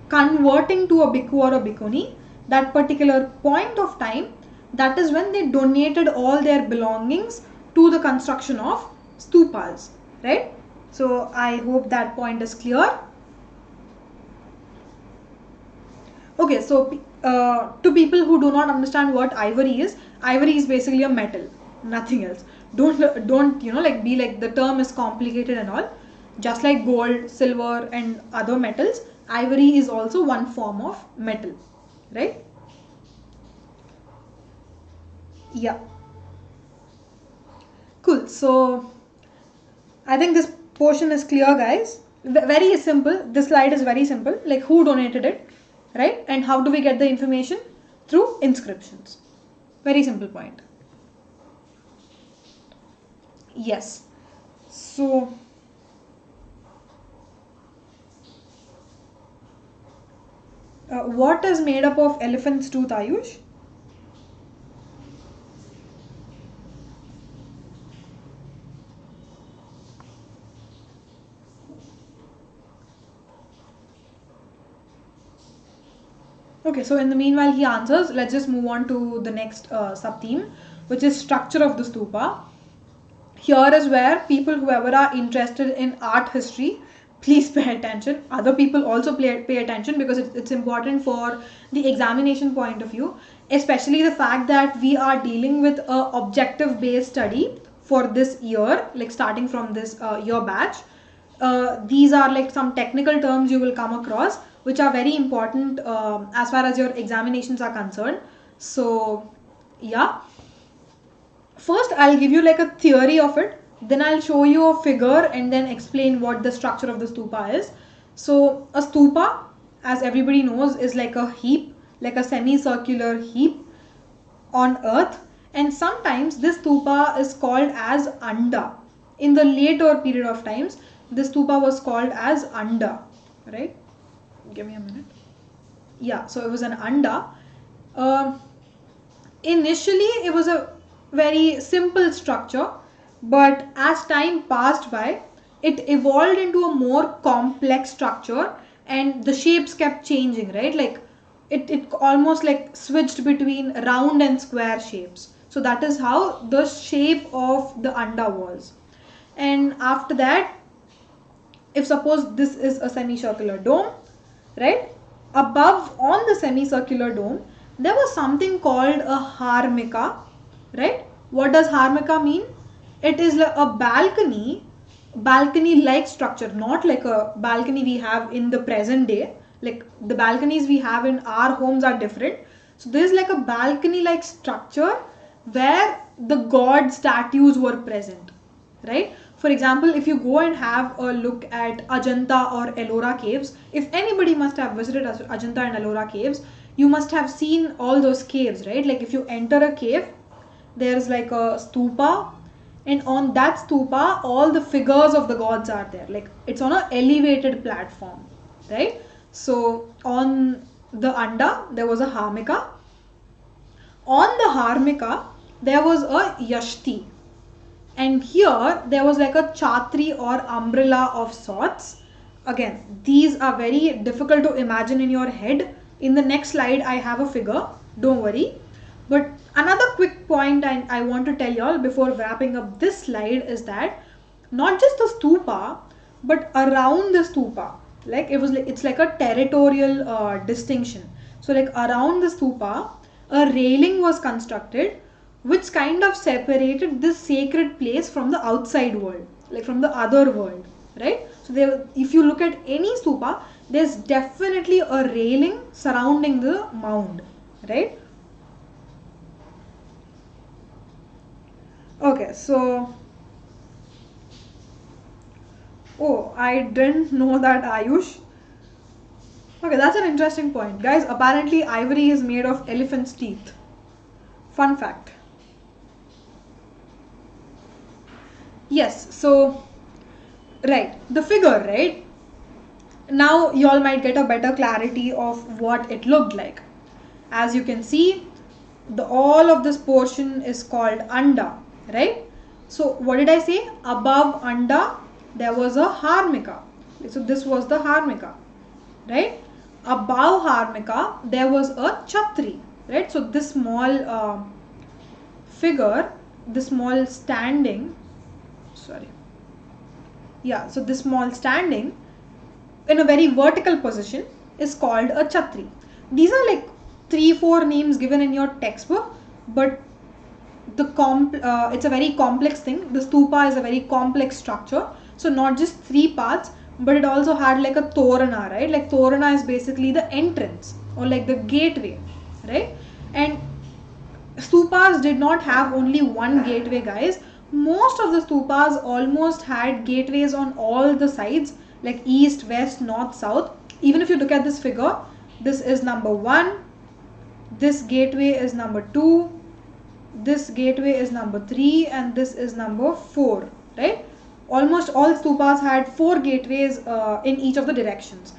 converting to a bhikkhu or a bhikkhuni, that particular point of time, that is when they donated all their belongings to the construction of stupas, right? So I hope that point is clear. Okay, so to people who do not understand what ivory is basically a metal, nothing else. Don't you know, like be like the term is complicated and all. Just like gold, silver and other metals, ivory is also one form of metal, right? Yeah, cool. So I think this portion is clear, guys. Very simple. This slide is very simple. Like who donated it, right? And how do we get the information? Through inscriptions. Very simple point. Yes. So what is made up of elephant's tooth, Ayush? Okay, so in the meanwhile he answers, let's just move on to the next sub-theme, which is structure of the stupa. Here is where people, whoever are interested in art history, please pay attention. Other people also pay attention because it's important for the examination point of view, especially the fact that we are dealing with a objective based study for this year, like starting from this year batch. These are like some technical terms you will come across which are very important as far as your examinations are concerned. So yeah, first I'll give you like a theory of it, then I'll show you a figure and then explain what the structure of the stupa is. So a stupa, as everybody knows, is like a heap, like a semicircular heap on earth, and sometimes this stupa is called as anda. In the later period of times, this stupa was called as anda, right? Give me a minute. Yeah, so it was an anda. Initially it was a very simple structure, but as time passed by, it evolved into a more complex structure and the shapes kept changing, right? Like it almost like switched between round and square shapes. So that is how the shape of the anda was. And after that, if suppose this is a semicircular dome, right? Above on the semicircular dome, there was something called a harmika, right? What does harmika mean? It is like a balcony like structure, not like a balcony we have in the present day. Like the balconies we have in our homes are different. So there is like a balcony like structure where the god statues were present, right? For example, if you go and have a look at Ajanta or Ellora caves, if anybody must have visited Ajanta and Ellora caves, you must have seen all those caves, right? Like if you enter a cave, there's like a stupa, and on that stupa, all the figures of the gods are there. Like it's on an elevated platform, right? So on the Anda, there was a Harmika. On the Harmika, there was a Yashti. And here there was like a chhatri or umbrella of sorts. Again, these are very difficult to imagine in your head. In the next slide, I have a figure. Don't worry. But another quick point I want to tell y'all before wrapping up this slide is that not just the stupa, but around the stupa, like it's like a territorial distinction. So like around the stupa, a railing was constructed which kind of separated this sacred place from the outside world, like from the other world, right? So there, if you look at any stupa, there's definitely a railing surrounding the mound, right? Okay, so oh, I didn't know that, Ayush. Okay, that's an interesting point. Guys, apparently ivory is made of elephant's teeth. Fun fact. Yes, so, right, the figure, right? Now you all might get a better clarity of what it looked like. As you can see, all of this portion is called Anda, right? So what did I say? Above Anda, there was a Harmika. So this was the Harmika, right? Above Harmika, there was a Chhatri, right? So this small figure, this small standing, so this small standing in a very vertical position is called a Chhatri. These are like 3-4 names given in your textbook, but it's a very complex thing. The stupa is a very complex structure. So not just 3 parts, but it also had like a torana, right? Like torana is basically the entrance or like the gateway, right? And stupas did not have only one gateway, guys. Most of the stupas almost had gateways on all the sides, like east, west, north, south. Even if you look at this figure, this is number 1, this gateway is number 2, this gateway is number 3, and this is number 4, right? Almost all stupas had 4 gateways in each of the directions.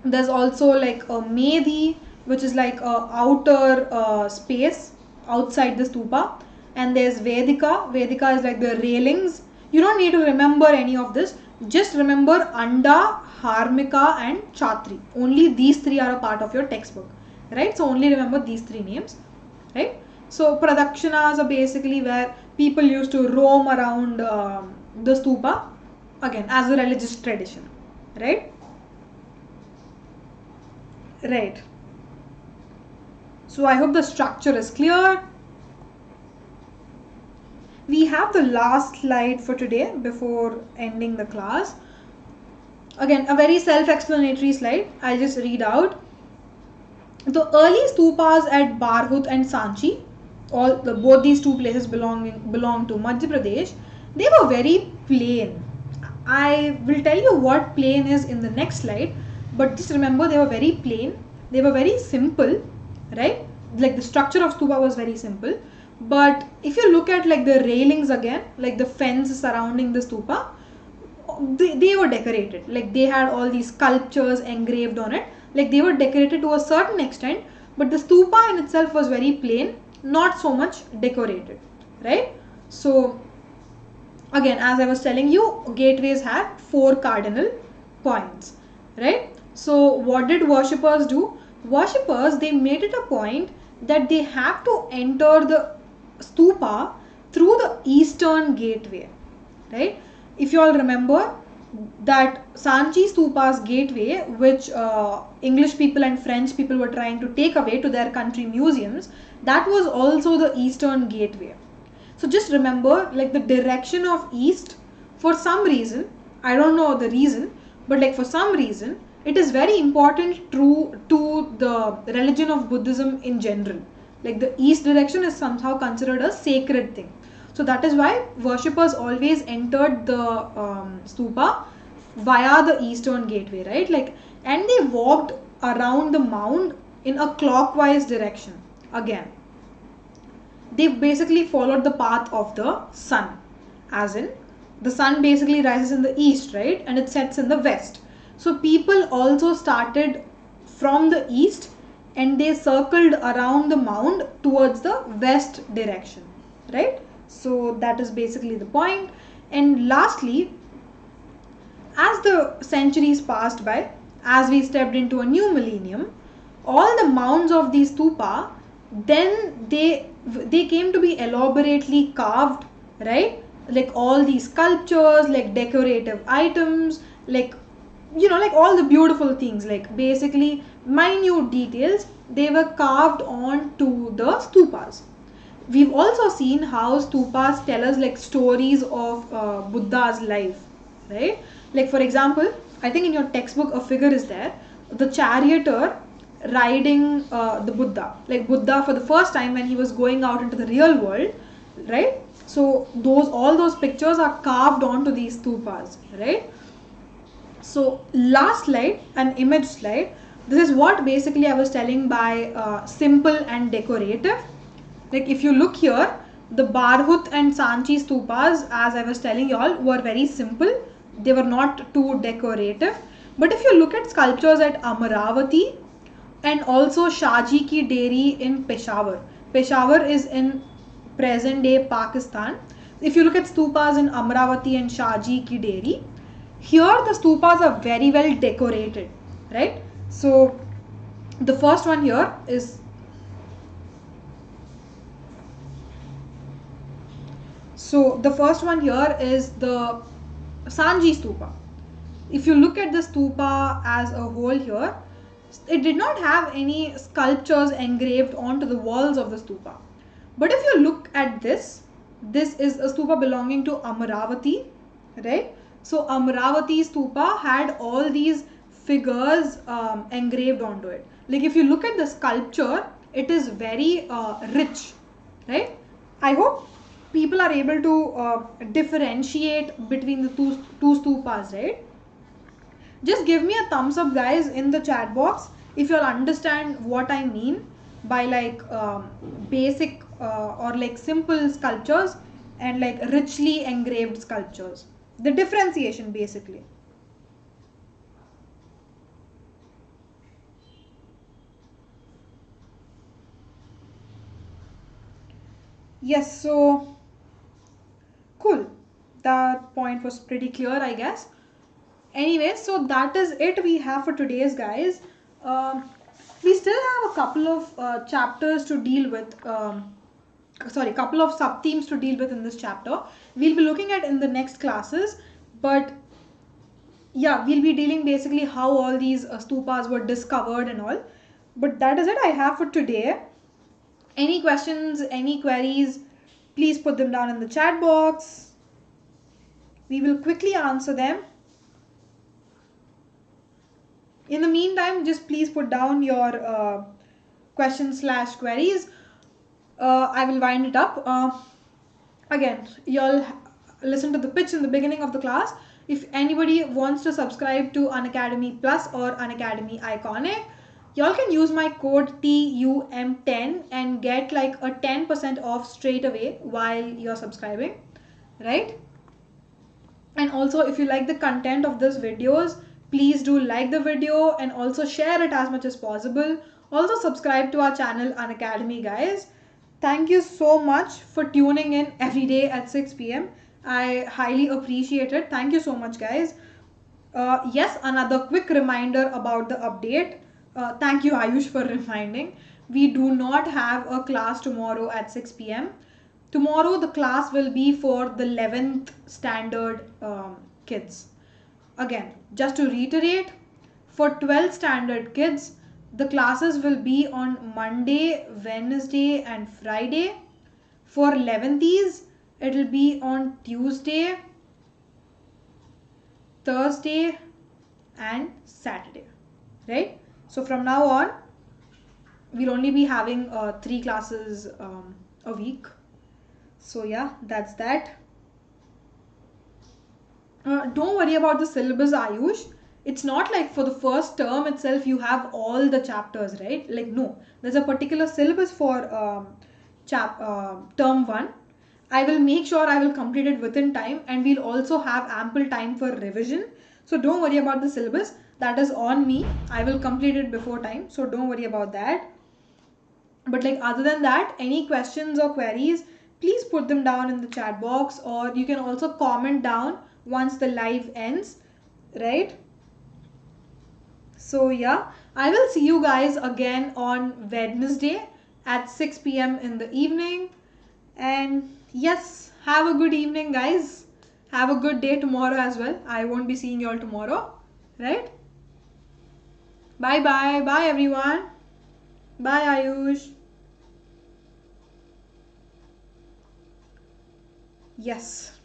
There's also like a Medhi, which is like a outer space outside the stupa. And there's Vedika. Vedika is like the railings. You don't need to remember any of this. Just remember Anda, Harmika and Chhatri. Only these 3 are a part of your textbook, right? So only remember these 3 names, right? So pradakshinas are basically where people used to roam around the stupa, again as a religious tradition, right? Right. So I hope the structure is clear. We have the last slide for today before ending the class. Again, a very self-explanatory slide. I'll just read out. The early stupas at Barhut and Sanchi, both these 2 places belong to Madhya Pradesh, they were very plain. I will tell you what plain is in the next slide, but just remember they were very plain. They were very simple, right? Like the structure of stupa was very simple. But if you look at like the railings again, like the fence surrounding the stupa, they were decorated. Like they had all these sculptures engraved on it. Like they were decorated to a certain extent, but the stupa in itself was very plain, not so much decorated, right? So again, as I was telling you, gateways had 4 cardinal points, right? So what did worshippers do? Worshippers, they made it a point that they have to enter the stupa through the eastern gateway, right? If you all remember that Sanchi Stupa's gateway, which English people and French people were trying to take away to their country museums, that was also the eastern gateway. So just remember, like, the direction of east, for some reason, I don't know the reason, but like for some reason, it is very important to the religion of Buddhism in general. Like the east direction is somehow considered a sacred thing. So that is why worshippers always entered the stupa via the eastern gateway, right? Like, and they walked around the mound in a clockwise direction again. They basically followed the path of the sun, as in the sun basically rises in the east, right, and it sets in the west. So people also started from the east and they circled around the mound towards the west direction, right? So that is basically the point. And lastly, as the centuries passed by, as we stepped into a new millennium, all the mounds of these stupa, then they came to be elaborately carved, right? Like all these sculptures, like decorative items, like, you know, like all the beautiful things, like basically minute details, they were carved onto the stupas. We've also seen how stupas tell us like stories of Buddha's life, right? Like for example, I think in your textbook a figure is there, the charioteer riding the Buddha, like Buddha for the first time when he was going out into the real world, right? So all those pictures are carved onto these stupas, right? So last slide, an image slide. This is what basically I was telling by simple and decorative. Like if you look here, the Barhut and Sanchi stupas, as I was telling you all, were very simple. They were not too decorative. But if you look at sculptures at Amaravati and also Shaji Ki Deri in Peshawar. Peshawar is in present day Pakistan. If you look at stupas in Amaravati and Shaji Ki Deri, here the stupas are very well decorated, right? So the first one here is the Sanji stupa. If you look at the stupa as a whole here, it did not have any sculptures engraved onto the walls of the stupa. But if you look at this is a stupa belonging to Amaravati, right? So Amaravati stupa had all these figures engraved onto it. Like if you look at the sculpture, it is very rich, right? I hope people are able to differentiate between the two stupas, right? Just give me a thumbs up, guys, in the chat box if you'll understand what I mean by like basic or like simple sculptures and like richly engraved sculptures. The differentiation basically. Yes, so cool. That point was pretty clear, I guess. Anyway, so that is it we have for today's, guys. We still have a couple of chapters to deal with. Couple of sub themes to deal with in this chapter. We'll be looking at in the next classes, but yeah, we'll be dealing basically how all these stupas were discovered and all. But that is it I have for today. Any questions, any queries, please put them down in the chat box. We will quickly answer them. In the meantime, just please put down your questions/queries. I will wind it up. Again, y'all listen to the pitch in the beginning of the class. If anybody wants to subscribe to Unacademy Plus or Unacademy Iconic, y'all can use my code TUM10 and get like a 10% off straight away while you're subscribing, right? And also, if you like the content of these videos, please do like the video and also share it as much as possible. Also subscribe to our channel Unacademy, guys. Thank you so much for tuning in every day at 6 p.m. I highly appreciate it. Thank you so much, guys. Yes, another quick reminder about the update. Thank you, Ayush, for reminding. We do not have a class tomorrow at 6 p.m. Tomorrow the class will be for the 11th standard kids. Again, just to reiterate, for 12th standard kids, the classes will be on Monday, Wednesday and Friday. For 11th, it will be on Tuesday, Thursday and Saturday, right? So from now on, we'll only be having 3 classes a week. So yeah, that's that. Don't worry about the syllabus, Ayush. It's not like for the first term itself you have all the chapters, right? Like no, there's a particular syllabus for term 1. I will make sure I will complete it within time, and we'll also have ample time for revision. So don't worry about the syllabus. That is on me. I will complete it before time. So don't worry about that. But like other than that, any questions or queries, please put them down in the chat box, or you can also comment down once the live ends, right? So yeah, I will see you guys again on Wednesday at 6 p.m. in the evening. And yes, have a good evening, guys. Have a good day tomorrow as well. I won't be seeing you all tomorrow, right? Bye bye. Bye everyone. Bye Ayush. Yes.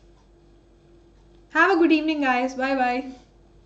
Have a good evening, guys. Bye bye.